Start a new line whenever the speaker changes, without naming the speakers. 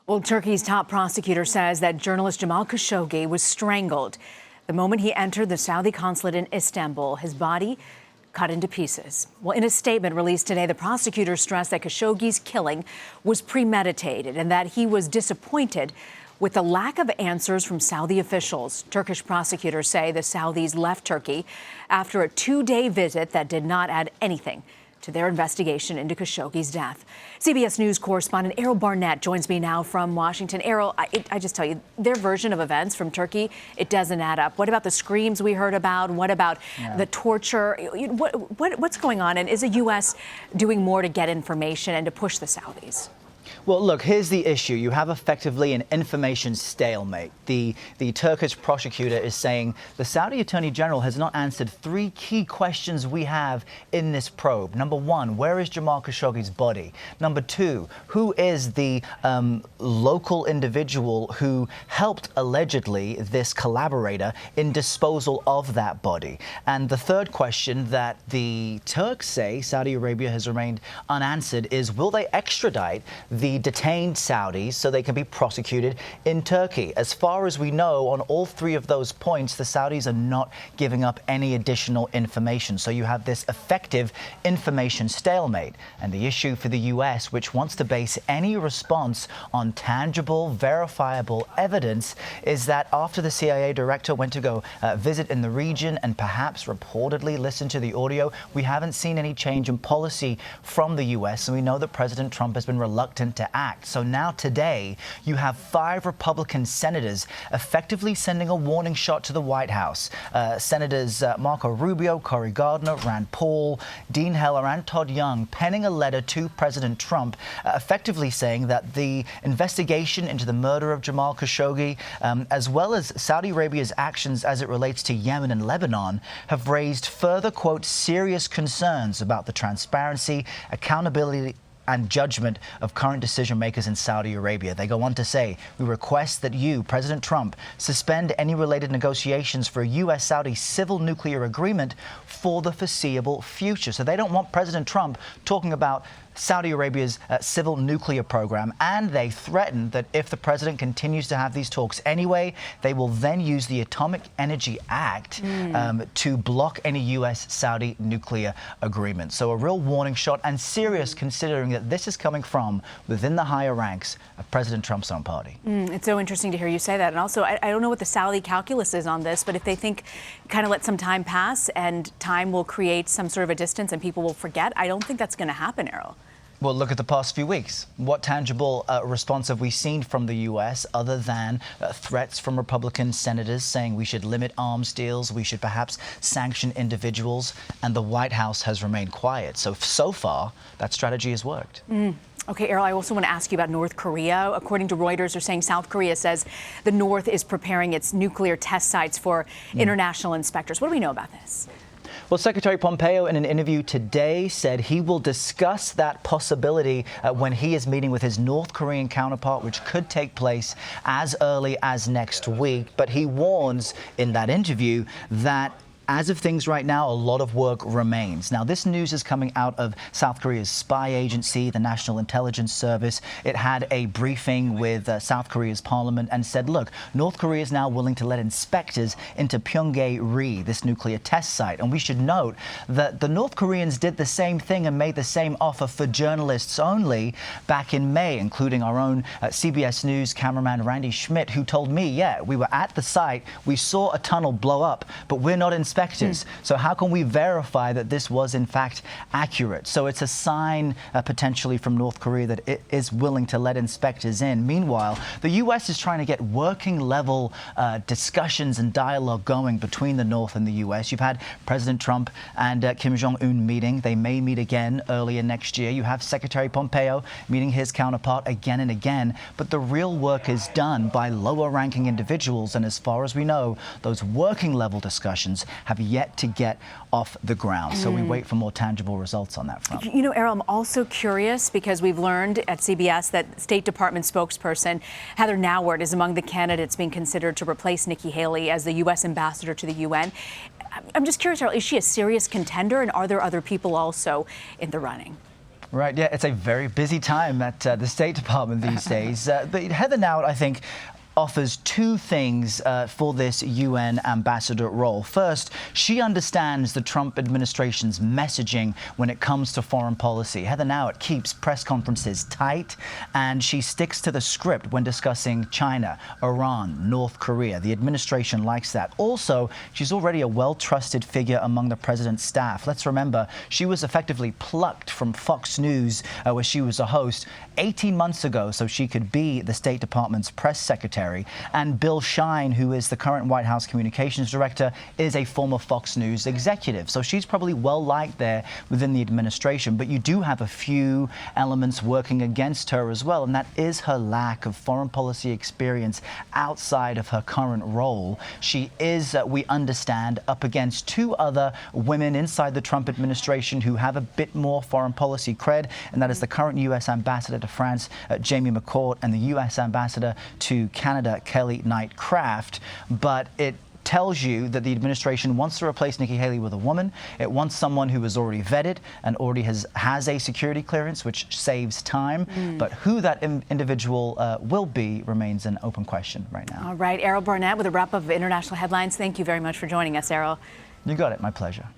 Well, Turkey's top prosecutor says that journalist Jamal Khashoggi was strangled the moment he entered the Saudi consulate in Istanbul, his body cut into pieces. Well, in a statement released today, the prosecutor stressed that Khashoggi's killing was premeditated and that he was disappointed with the lack of answers from Saudi officials. Turkish prosecutors say the Saudis left Turkey after a two-day visit that did not add anything to their investigation into Khashoggi's death. CBS News correspondent Errol Barnett joins me now from Washington. Errol, I just tell you, their version of events from Turkey, it doesn't add up. What about the screams we heard about? What about the torture? What's going on? And is the U.S. doing more to get information and to push the Saudis?
Well, look, here's the issue. You have effectively an information stalemate. The Turkish prosecutor is saying the Saudi Attorney General has not answered three key questions we have in this probe. Number one, where is Jamal Khashoggi's body? Number two, who is the local individual who helped, allegedly, this collaborator in disposal of that body? And the third question that the Turks say Saudi Arabia has remained unanswered is, will they extradite the detained Saudis so they can be prosecuted in Turkey? As far as we know, on all three of those points, the Saudis are not giving up any additional information. So you have this effective information stalemate. And the issue for the U.S., which wants to base any response on tangible, verifiable evidence, is that after the CIA director went to go visit in the region and perhaps reportedly listen to the audio, we haven't seen any change in policy from the U.S. And we know that President Trump has been reluctant to act. So now today you have 5 Republican senators effectively sending a warning shot to the White House. Senators Marco Rubio, Cory Gardner, Rand Paul, Dean Heller and Todd Young penning a letter to President Trump effectively saying that the investigation into the murder of Jamal Khashoggi as well as Saudi Arabia's actions as it relates to Yemen and Lebanon have raised further, quote, serious concerns about the transparency, accountability and judgment of current decision makers in Saudi Arabia. They go on to say, we request that you, President Trump, suspend any related negotiations for a U.S.-Saudi civil nuclear agreement for the foreseeable future. So they don't want President Trump talking about Saudi Arabia's civil nuclear program, and they threaten that if the president continues to have these talks anyway, they will then use the Atomic Energy Act to block any U.S.-Saudi nuclear agreement. So a real warning shot, and serious considering that this is coming from within the higher ranks of President Trump's own party.
It's so interesting to hear you say that. And also, I don't know what the Saudi calculus is on this, but if they think kind of let some time pass and time will create some sort of a distance and people will forget, I don't think that's going to happen, Errol.
Well, look at the past few weeks. What tangible response have we seen from the U.S. other than threats from Republican senators saying we should limit arms deals, we should perhaps sanction individuals, and the White House has remained quiet. So far, that strategy has worked.
Okay, Errol, I also want to ask you about North Korea. According to Reuters, they're saying South Korea says the North is preparing its nuclear test sites for international inspectors. What do we know about this?
Well, Secretary Pompeo, in an interview today, said he will discuss that possibility when he is meeting with his North Korean counterpart, which could take place as early as next week. But he warns in that interview that as of things right now, a lot of work remains. Now, this news is coming out of South Korea's spy agency, the National Intelligence Service. It had a briefing with South Korea's parliament and said, look, North Korea is now willing to let inspectors into Pyongyang-ri, this nuclear test site. And we should note that the North Koreans did the same thing and made the same offer for journalists only back in May, including our own CBS News cameraman Randy Schmidt, who told me, yeah, we were at the site, we saw a tunnel blow up, but we're not inspectors. So how can we verify that this was in fact accurate? So it's a sign potentially from North Korea that it is willing to let inspectors in. Meanwhile, the U.S. is trying to get working level discussions and dialogue going between the North and the U.S. You've had President Trump and Kim Jong-un meeting. They may meet again earlier next year. You have Secretary Pompeo meeting his counterpart again and again. But the real work is done by lower ranking individuals. And as far as we know, those working level discussions have yet to get off the ground. So we wait for more tangible results on that front.
You know, Errol, I'm also curious because we've learned at CBS that State Department spokesperson Heather Nauert is among the candidates being considered to replace Nikki Haley as the U.S. ambassador to the UN. I'm just curious, Errol, is she a serious contender, and are there other people also in the running?
Right, yeah, it's a very busy time at the State Department these days. But Heather Nauert, I think, offers two things for this UN ambassador role. First, she understands the Trump administration's messaging when it comes to foreign policy. Heather Nauert keeps press conferences tight, and she sticks to the script when discussing China, Iran, North Korea. The administration likes that. Also, she's already a well-trusted figure among the president's staff. Let's remember, she was effectively plucked from Fox News, where she was a host, 18 months ago, so she could be the State Department's press secretary. And Bill Shine, who is the current White House communications director, is a former Fox News executive. So she's probably well liked there within the administration. But you do have a few elements working against her as well, and that is her lack of foreign policy experience outside of her current role. She is, we understand, up against two other women inside the Trump administration who have a bit more foreign policy cred, and that is the current U.S. ambassador to France, Jamie McCourt, and the U.S. ambassador to Canada, Kelly Knight-Craft. But it tells you that the administration wants to replace Nikki Haley with a woman. It wants someone who is already vetted and already has a security clearance, which saves time. But who that individual will be remains an open question right now.
All right, Errol Barnett with a wrap-up of international headlines. Thank you very much for joining us, Errol.
You got it. My pleasure.